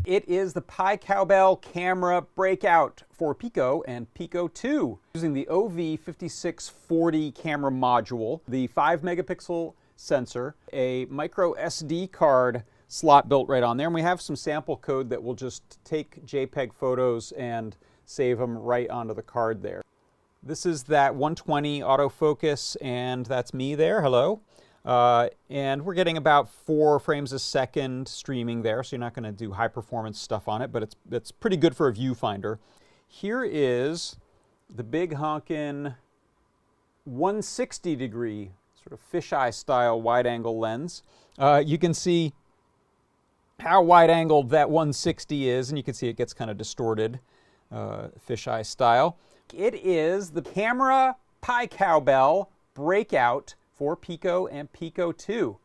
It is the PiCowbell camera Breakout for Pico and Pico 2. Using the OV5640 camera module, the 5 megapixel sensor, a micro SD card slot built right on there, and we have some sample code that will just take JPEG photos and save them right onto the card there. This is that 120 autofocus, and that's me there, hello. And we're getting about 4 frames a second streaming there, so you're not going to do high performance stuff on it, but it's pretty good for a viewfinder. Here is the big honkin' 160 degree, sort of fisheye style wide angle lens. You can see how wide angled that 160 is, and you can see it gets kind of distorted, fisheye style. It is the camera PiCowbell Breakout for Pico and Pico 2.